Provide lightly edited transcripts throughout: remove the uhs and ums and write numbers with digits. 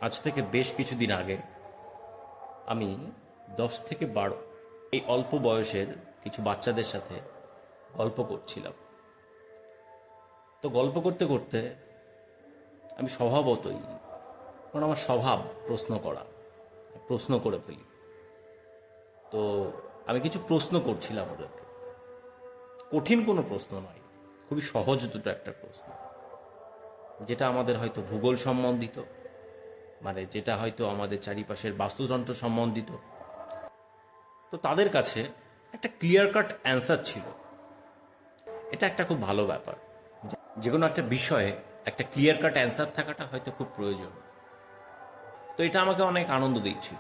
আজ থেকে বেশ কিছুদিন আগে আমি 10 থেকে 12 এই অল্প বয়সের কিছু বাচ্চাদের সাথে গল্প করছিলাম। তো গল্প করতে করতে আমি স্বভাবতই, কারণ আমার স্বভাব প্রশ্ন করা, প্রশ্ন করে ফেলি। তো আমি কিছু প্রশ্ন করছিলাম ওদেরকে। কঠিন কোনো প্রশ্ন নয়, খুবই সহজ দুটো একটা প্রশ্ন, যেটা আমাদের হয়তো ভূগোল সম্বন্ধিত, মানে যেটা হয়তো আমাদের চারিপাশের বাস্তুতন্ত্র সম্বন্ধিত। তো তাদের কাছে একটা ক্লিয়ার কাট অ্যান্সার ছিল। এটা একটা খুব ভালো ব্যাপার, যে কোনো একটা বিষয়ে একটা ক্লিয়ার কাট অ্যান্সার থাকাটা হয়তো খুব প্রয়োজন। তো এটা আমাকে অনেক আনন্দ দিচ্ছিল।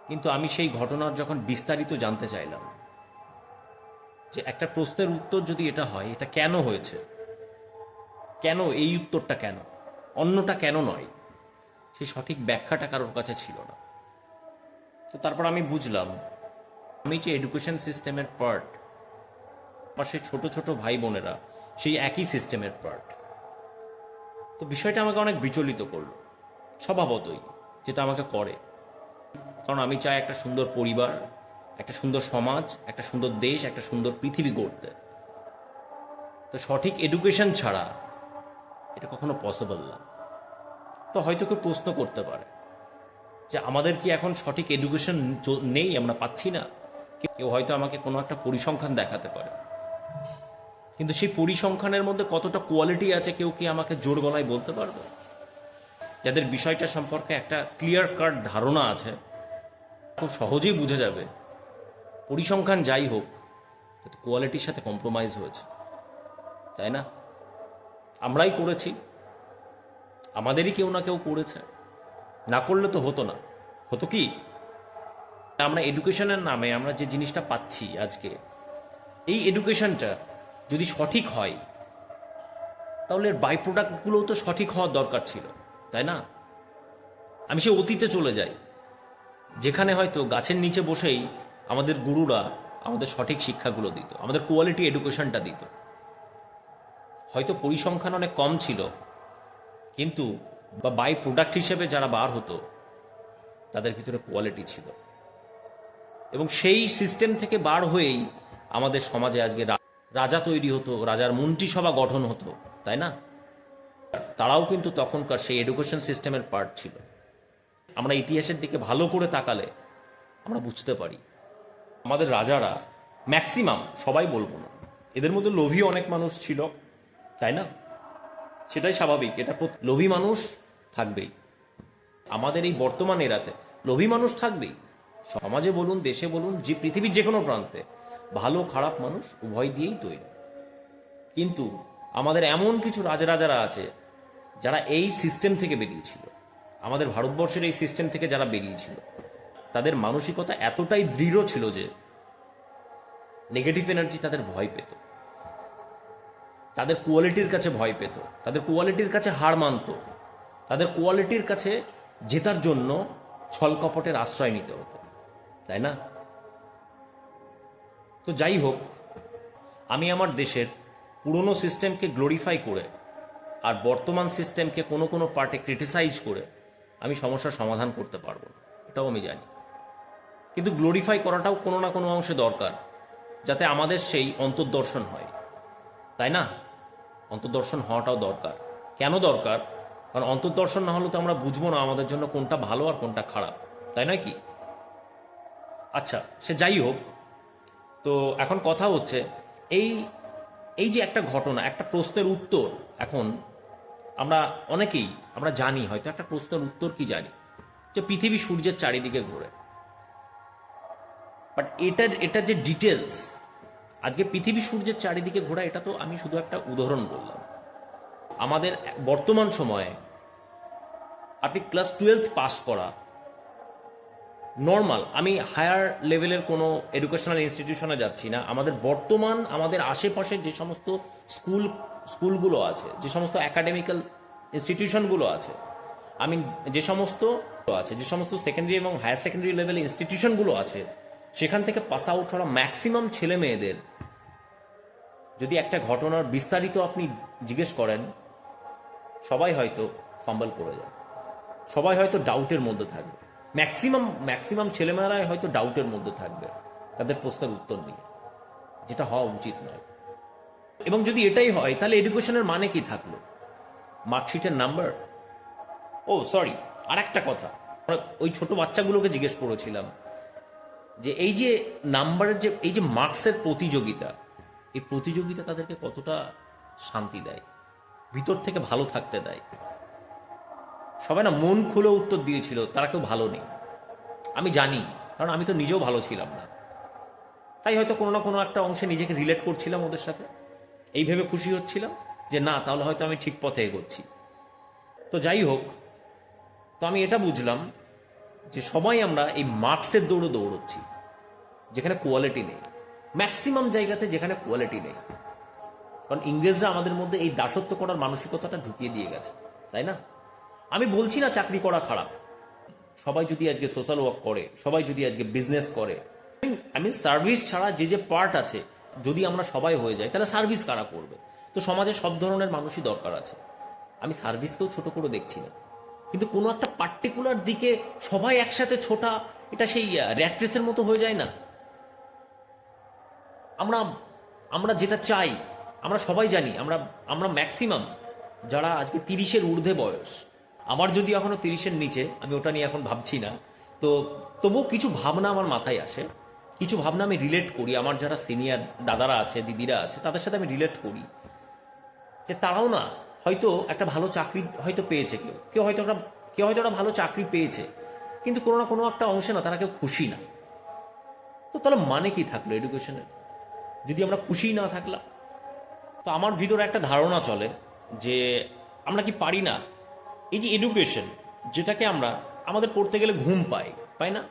কিন্তু আমি সেই ঘটনার যখন বিস্তারিত জানতে চাইলাম, যে একটা প্রশ্নের উত্তর যদি এটা হয়, এটা কেন হয়েছে, কেন এই উত্তরটা, কেন অন্যটা কেন নয়, সেই সঠিক ব্যাখ্যাটা কারোর কাছে ছিল না। তো তারপর আমি বুঝলাম, আমি যে এডুকেশন সিস্টেমের পার্ট, বা সেই ছোট ছোট ভাই বোনেরা সেই একই সিস্টেমের পার্ট। তো বিষয়টা আমাকে অনেক বিচলিত করলো, স্বভাবতই, যেটা আমাকে করে। কারণ আমি চাই একটা সুন্দর পরিবার, একটা সুন্দর সমাজ, একটা সুন্দর দেশ, একটা সুন্দর পৃথিবী গড়তে। তো সঠিক এডুকেশন ছাড়া এটা কখনো পসিবল না। তো হয়তো কেউ প্রশ্ন করতে পারে যে আমাদের কি এখন সঠিক এডুকেশন নেই, আমরা পাচ্ছি না। কেউ হয়তো আমাকে কোনো একটা পরিসংখ্যান দেখাতে পারে, কিন্তু সেই পরিসংখ্যানের মধ্যে কতটা কোয়ালিটি আছে কেউ কি আমাকে জোর গলায় বলতে পারবে? যাদের বিষয়টা সম্পর্কে একটা ক্লিয়ার কাট ধারণা আছে, খুব সহজেই বুঝে যাবে পরিসংখ্যান যাই হোক, কোয়ালিটির সাথে কম্প্রোমাইজ হয়েছে, তাই না? আমরাই করেছি, আমাদেরই কেউ না কেউ করেছে। না করলে তো হতো না। হতো কি, আমরা এডুকেশনের নামে আমরা যে জিনিসটা পাচ্ছি আজকে, এই এডুকেশনটা যদি সঠিক হয়, তাহলে এর বাই প্রোডাক্টগুলোও তো সঠিক হওয়ার দরকার ছিল, তাই না? আমি সে অতীতে চলে যাই, যেখানে হয়তো গাছের নিচে বসেই আমাদের গুরুরা আমাদের সঠিক শিক্ষাগুলো দিত, আমাদের কোয়ালিটি এডুকেশনটা দিত। হয়তো পরিসংখ্যান অনেক কম ছিল, কিন্তু বা বাই প্রোডাক্ট হিসেবে যারা বার হতো তাদের ভিতরে কোয়ালিটি ছিল। এবং সেই সিস্টেম থেকে বার হয়েই আমাদের সমাজে আজকে রাজা তৈরি হতো, রাজার মন্ত্রিসভা গঠন হতো, তাই না? তারাও কিন্তু তখনকার সেই এডুকেশন সিস্টেমের পার্ট ছিল। আমরা ইতিহাসের দিকে ভালো করে তাকালে আমরা বুঝতে পারি, আমাদের রাজারা ম্যাক্সিমাম, সবাই বলবো না, এদের মধ্যে লোভী অনেক মানুষ ছিল, তাই না? সেটাই স্বাভাবিক, এটা লোভী মানুষ থাকবেই। আমাদের এই বর্তমান এরাতে লোভী মানুষ থাকবেই। সমাজে বলুন, দেশে বলুন, যে পৃথিবীর যে কোনো প্রান্তে ভালো খারাপ মানুষ উভয় দিয়েই তৈরি। কিন্তু আমাদের এমন কিছু রাজারা আছে যারা এই সিস্টেম থেকে বেরিয়েছিল, আমাদের ভারতবর্ষের এই সিস্টেম থেকে যারা বেরিয়েছিল, তাদের মানসিকতা এতটাই দৃঢ় ছিল যে নেগেটিভ এনার্জি তাদের ভয় পেত, তাদের কোয়ালিটির কাছে ভয় পেত, তাদের কোয়ালিটির কাছে হার মানত, তাদের কোয়ালিটির কাছে জেতার জন্য ছলকপটের আশ্রয় নিতে হতো, তাই না? তো যাই হোক, আমি আমার দেশের পুরনো সিস্টেমকে গ্লোরিফাই করে আর বর্তমান সিস্টেমকে কোনো কোনো পার্টে ক্রিটিসাইজ করে আমি সমস্যার সমাধান করতে পারবো না, এটাও আমি জানি। কিন্তু গ্লোরিফাই করাটাও কোনো না কোনো অংশে দরকার, যাতে আমাদের সেই অন্তর্দর্শন হয়, তাই না? অন্তর্দর্শন হওয়াটাও দরকার। কেন দরকার? কারণ অন্তর্দর্শন না হলে তো আমরা বুঝবো না আমাদের জন্য কোনটা ভালো আর কোনটা খারাপ, তাই নয় কি? আচ্ছা, সে যাই হোক, তো এখন কথা হচ্ছে এই এই যে একটা ঘটনা, একটা প্রশ্নের উত্তর, এখন আমরা অনেকেই আমরা জানি, হয়তো একটা প্রশ্নের উত্তর কি জানি, যে পৃথিবী সূর্যের চারিদিকে ঘোরে। বাট এটা যে ডিটেলস, আজকে পৃথিবী সূর্যের চারিদিকে ঘোরা, এটা তো আমি শুধু একটা উদাহরণ বললাম। আমাদের বর্তমান সময়ে আপনি ক্লাস 12 পাস করা নর্মাল, আমি হায়ার লেভেলের কোনো এডুকেশনাল ইনস্টিটিউশনে যাচ্ছি না, আমাদের বর্তমান আমাদের আশেপাশে যে সমস্ত স্কুলগুলো আছে, যে সমস্ত একাডেমিক্যাল ইনস্টিটিউশনগুলো আছে, আমি যে সমস্ত সেকেন্ডারি এবং হায়ার সেকেন্ডারি লেভেলের ইনস্টিটিউশনগুলো আছে, সেখান থেকে পাস আউট হওয়া ম্যাক্সিমাম ছেলে মেয়েদের যদি একটা ঘটনার বিস্তারিত আপনি জিজ্ঞেস করেন, সবাই হয়তো ফাম্বল করে যায়। সবাই হয়তো ডাউটের মধ্যে থাকবে, ম্যাক্সিমাম ছেলেমেয়েরাই হয়তো ডাউটের মধ্যে থাকবে তাদের প্রশ্নের উত্তর নিয়ে, যেটা হওয়া উচিত নয়। এবং যদি এটাই হয় তাহলে এডুকেশনের মানে কি থাকলো? মার্কশিটের নাম্বার? ও সরি, আর একটা কথা, আমরা ওই ছোট বাচ্চাগুলোকে জিজ্ঞেস করেছিলাম যে এই যে নাম্বারের যে এই যে মার্কসের প্রতিযোগিতা, এই প্রতিযোগিতা তাদেরকে কতটা শান্তি দেয়, ভিতর থেকে ভালো থাকতে দেয়। সবাই না মন খুলে উত্তর দিয়েছিল তারা কেউ ভালো নেই। আমি জানি, কারণ আমি তো নিজেও ভালো ছিলাম না, তাই হয়তো কোনো না কোনো একটা অংশে নিজেকে রিলেট করছিলাম ওদের সাথে, এই ভেবে খুশি হচ্ছিলাম যে না, তাহলে হয়তো আমি ঠিক পথে এগোচ্ছি। তো যাই হোক, তো আমি এটা বুঝলাম যে সবাই আমরা এই মার্কসের দৌড়ে দৌড়চ্ছি, যেখানে কোয়ালিটি নেই, ম্যাক্সিমাম জায়গাতে যেখানে কোয়ালিটি নেই। কারণ ইংরেজরা আমাদের মধ্যে এই দাসত্ব করার মানসিকতাটা ঢুকিয়ে দিয়ে গেছে, তাই না? আমি বলছি না চাকরি করা খারাপ, সবাই যদি আজকে সোশ্যাল ওয়ার্ক করে, সবাই যদি আজকে বিজনেস করে, আমি সার্ভিস ছাড়া যে যে পার্ট আছে যদি আমরা সবাই হয়ে যাই তাহলে সার্ভিস কারা করবে? তো সমাজে সব ধরনের মানুষই দরকার আছে। আমি সার্ভিসকেও ছোট করে দেখছি না, কিন্তু কোনো একটা পার্টিকুলার দিকে সবাই একসাথে ছোটা, এটা সেই র্যাট রেসের মতো হয়ে যায় না? আমরা আমরা যেটা চাই আমরা সবাই জানি, আমরা আমরা ম্যাক্সিমাম যারা আজকে 30-এর ঊর্ধ্বে বয়স, আমার যদি এখনো 30-এর নিচে, আমি ওটা নিয়ে এখন ভাবছি না, তো তবুও কিছু ভাবনা আমার মাথায় আসে, কিছু ভাবনা আমি রিলেট করি। আমার যারা সিনিয়র দাদারা আছে, দিদিরা আছে, তাদের সাথে আমি রিলেট করি যে তারাও না হয়তো একটা ভালো চাকরি হয়তো পেয়েছে, কেউ হয়তো একটা ভালো চাকরি পেয়েছে, কিন্তু কোনো না কোনো একটা অংশে না তারা কেউ খুশি না। তো তাহলে মানে কি থাকলো এডুকেশনের, যদি আমরা খুশি না থাকলাম? তো আমার ভিতরে একটা ধারণা চলে যে আমরা কি পারি না এই যে এডুকেশন, যেটাকে আমরা আমাদের পড়তে গেলে ঘুম পাই না?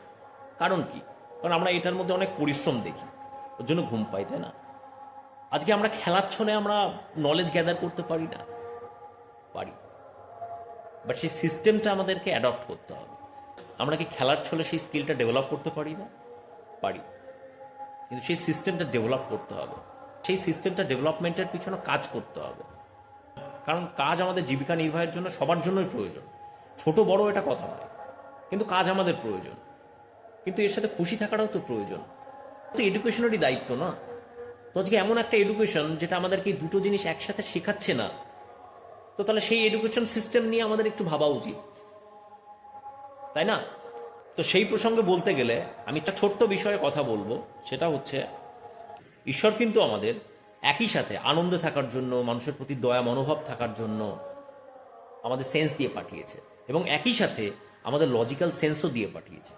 কারণ কি? কারণ আমরা এটার মধ্যে অনেক পরিশ্রম দেখি, ওর জন্য ঘুম পাই, তাই না? আজকে আমরা খেলার ছলে আমরা নলেজ গ্যাদার করতে পারি না? পারি, বাট সেই সিস্টেমটা আমাদেরকে অ্যাডপ্ট করতে হবে। আমরা কি খেলার ছলে সেই স্কিলটা ডেভেলপ করতে পারি না? পারি, কিন্তু সেই সিস্টেমটা ডেভেলপ করতে হবে, সেই সিস্টেমটা ডেভেলপমেন্টের পিছনে কাজ করতে হবে। কারণ কাজ আমাদের জীবিকা নির্বাহের জন্য সবার জন্যই প্রয়োজন, ছোট বড় এটা কথা নয়, কিন্তু কাজ আমাদের প্রয়োজন, কিন্তু এর সাথে খুশি থাকাটাও তো প্রয়োজন। তো এডুকেশনেরই দায়িত্ব না? তো আজকে এমন একটা এডুকেশন যেটা আমাদেরকে এই দুটো জিনিস একসাথে শেখাচ্ছে না, তো তাহলে সেই এডুকেশন সিস্টেম নিয়ে আমাদের একটু ভাবা উচিত, তাই না? তো সেই প্রসঙ্গে বলতে গেলে আমি একটা ছোট্ট বিষয়ে কথা বলবো, সেটা হচ্ছে ঈশ্বর কিন্তু আমাদের একই সাথে আনন্দে থাকার জন্য, মানুষের প্রতি দয়া মনোভাব থাকার জন্য আমাদের সেন্স দিয়ে পাঠিয়েছে, এবং একই সাথে আমাদের লজিক্যাল সেন্সও দিয়ে পাঠিয়েছে।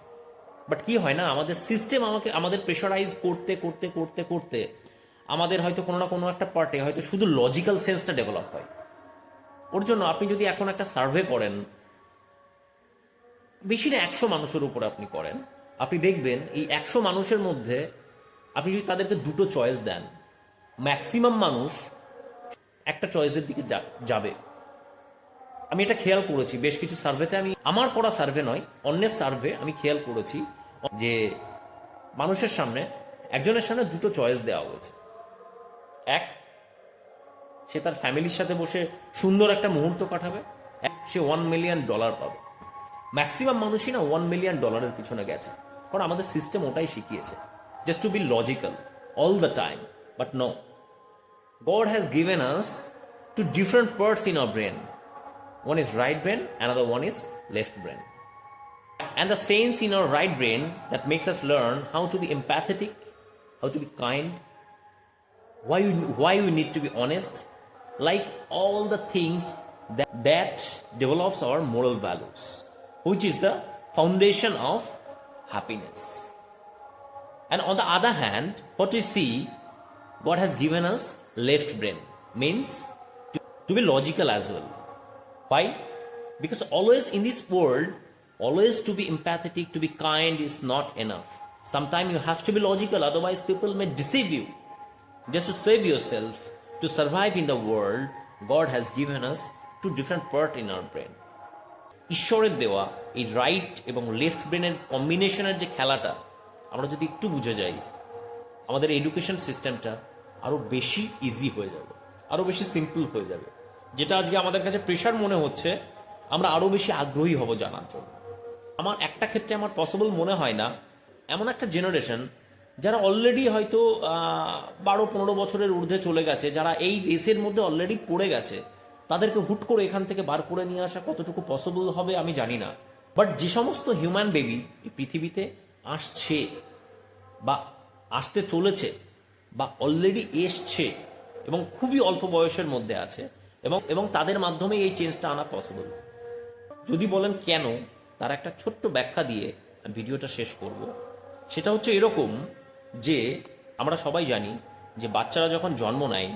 বাট কি হয় না, আমাদের সিস্টেম আমাদের প্রেশারাইজ করতে করতে করতে করতে আমাদের হয়তো কোনো না কোনো একটা পার্টে হয়তো শুধু লজিক্যাল সেন্সটা ডেভেলপ হয়। ওর জন্য আপনি যদি এখন একটা সার্ভে করেন, বেশি না 100 মানুষের উপর আপনি করেন, আপনি দেখবেন এই 100 মানুষের মধ্যে আপনি যদি তাদেরকে দুটো চয়েস দেন, ম্যাক্সিমাম মানুষ একটা চয়েসের দিকে যাবে। আমি এটা খেয়াল করেছি বেশ কিছু সার্ভেতে, আমি আমার করা সার্ভে নয়, অন্যের সার্ভে আমি খেয়াল করেছি যে মানুষের সামনে, একজনের সামনে দুটো চয়েস দেওয়া হয়েছে। এক, সে তার ফ্যামিলির সাথে বসে সুন্দর একটা মুহূর্ত কাটাবে, সে $1 মিলিয়ন পাবে। ম্যাক্সিমাম মানুষই না $1 মিলিয়ন পিছনে গেছে, কারণ আমাদের সিস্টেম ওটাই শিখিয়েছে, just to be logical all the time. But no, God has given us two different parts in our brain. One is right brain, another one is left brain. And the sense in our right brain that makes us learn how to be empathetic, how to be kind, why we need to be honest, like all the things that develops our moral values, which is the foundation of happiness. And on the other hand, what we see, God has given us left brain, means to be logical as well. Why? Because always in this world, always to be empathetic, to be kind is not enough. Sometimes you have to be logical, otherwise people may deceive you. Just to save yourself, to survive in the world, God has given us two different parts in our brain. ঈশ্বরের দেওয়া এই right এবং left ব্রেনের কম্বিনেশনের যে খেলাটা আমরা যদি একটু বুঝে যাই, আমাদের এডুকেশন সিস্টেমটা আরও বেশি ইজি হয়ে যাবে, আরও বেশি সিম্পল হয়ে যাবে। যেটা আজকে আমাদের কাছে প্রেশার মনে হচ্ছে, আমরা আরও বেশি আগ্রহী হব জানার জন্য। আমার একটা ক্ষেত্রে আমার পসিবল মনে হয় না, এমন একটা জেনারেশন যারা অলরেডি হয়তো 12-15 বছরের ঊর্ধ্বে চলে গেছে, যারা এই রেসের মধ্যে অলরেডি পড়ে গেছে, তাদেরকে হুট করে এখান থেকে বার করে নিয়ে আসা কতটুকু পসিবল হবে আমি জানি না। বাট যে সমস্ত হিউম্যান বেবি এই পৃথিবীতে আসছে বা আসতে চলেছে বা অলরেডি এসছে এবং খুবই অল্প বয়সের মধ্যে আছে, এবং তাদের মাধ্যমে এই চেঞ্জটা আনা পসিবল। যদি বলেন কেন, তার একটা ছোট্ট ব্যাখ্যা দিয়ে ভিডিওটা শেষ করব। সেটা হচ্ছে এরকম যে আমরা সবাই জানি যে বাচ্চারা যখন জন্ম নেয়,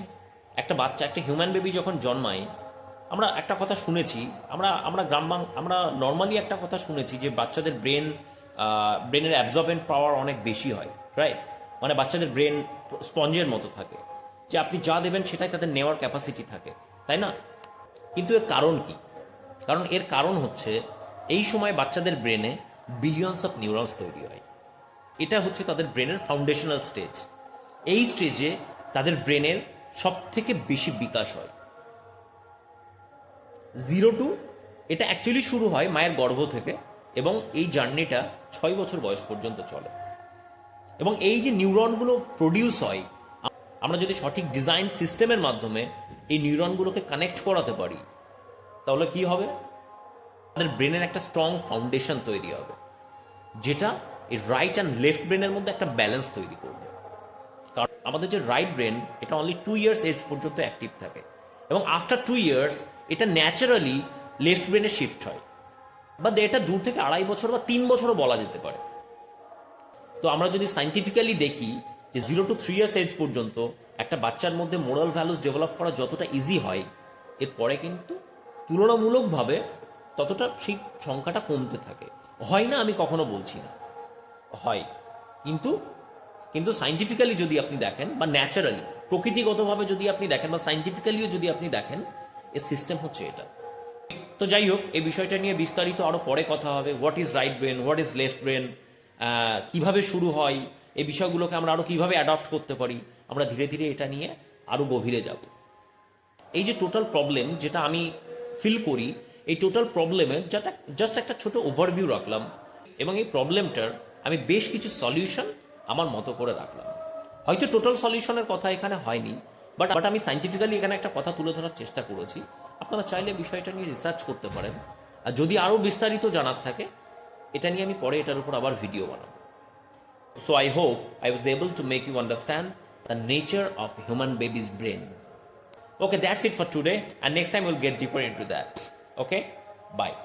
একটা বাচ্চা, একটা হিউম্যান বেবি যখন জন্মায়, আমরা একটা কথা শুনেছি, আমরা আমরা নর্মালি একটা কথা শুনেছি যে বাচ্চাদের ব্রেনের অ্যাবজর্বেন্ট পাওয়ার অনেক বেশি হয়, রাইট? মানে বাচ্চাদের ব্রেন স্পঞ্জের মতো থাকে, যে আপনি যা দেবেন সেটাই তাদের নেওয়ার ক্যাপাসিটি থাকে, তাই না? কিন্তু এর কারণ কি? কারণ এর কারণ হচ্ছে এই সময় বাচ্চাদের ব্রেনে বিলিয়নস অফ নিউরনস তৈরি হয়। এটা হচ্ছে তাদের ব্রেনের ফাউন্ডেশনাল স্টেজ। এই স্টেজে তাদের ব্রেনের সব থেকে বেশি বিকাশ হয়। 0 to, এটা অ্যাকচুয়ালি শুরু হয় মায়ের গর্ভ থেকে, এবং এই জার্নিটা 6 বছর বয়স পর্যন্ত চলে। এবং এই যে নিউরনগুলো প্রডিউস হয়, আমরা যদি সঠিক ডিজাইন সিস্টেমের মাধ্যমে এই নিউরনগুলোকে কানেক্ট করাতে পারি, তাহলে কি হবে? আমাদের ব্রেনের একটা স্ট্রং ফাউন্ডেশন তৈরি হবে, যেটা এই রাইট অ্যান্ড লেফট ব্রেনের মধ্যে একটা ব্যালেন্স তৈরি করবে। কারণ আমাদের যে রাইট ব্রেন, এটা অনলি 2 ইয়ার্স এজ পর্যন্ত অ্যাক্টিভ থাকে, এবং আফটার 2 ইয়ার্স এটা ন্যাচারালি লেফট ব্রেনে শিফট হয়, বা এটা 2 থেকে 2.5 বছর বা 3 বছরও বলা যেতে পারে। তো আমরা যদি সাইন্টিফিক্যালি দেখি যে 0 to 3 ইয়ার্স এজ পর্যন্ত একটা বাচ্চার মধ্যে মোরাল ভ্যালুস ডেভেলপ করা যতটা ইজি হয়, এরপরে কিন্তু তুলনামূলকভাবে ততটা সেই সংখ্যাটা কমতে থাকে। হয় না আমি কখনো বলছি না, হয়, কিন্তু কিন্তু সাইন্টিফিক্যালি যদি আপনি দেখেন, বা ন্যাচারালি প্রকৃতিগতভাবে যদি আপনি দেখেন, বা সাইন্টিফিক্যালিও যদি আপনি দেখেন, এর সিস্টেম হচ্ছে এটা। তো যাই হোক, এই বিষয়টা নিয়ে বিস্তারিত আরও পরে কথা হবে। What is right brain, what is left brain, কিভাবে শুরু হয়, এই বিষয়গুলোকে আমরা আরও কিভাবে অ্যাডপ্ট করতে পারি, আমরা ধীরে ধীরে এটা নিয়ে আরও গভীরে যাব। এই যে টোটাল প্রবলেম যেটা আমি ফিল করি, এই টোটাল প্রবলেমে জাস্ট একটা ছোট ওভারভিউ রাখলাম, এবং এই প্রবলেমটার আমি বেশ কিছু সলিউশন আমার মতো করে রাখলাম। হয়তো টোটাল সলিউশনের কথা এখানে হয়নি, বাট আমি সাইন্টিফিক্যালি এখানে একটা কথা তুলে ধরার চেষ্টা করেছি। আপনারা চাইলে বিষয়টা নিয়ে রিসার্চ করতে পারেন, আর যদি আরও বিস্তারিত জানার থাকে, এটা নিয়ে আমি পরে এটার উপর আবার ভিডিও বানাবো। So I hope I was able to make you understand the nature of human baby's brain. Okay, that's it for today, and next time we'll get deeper into that. Okay, bye.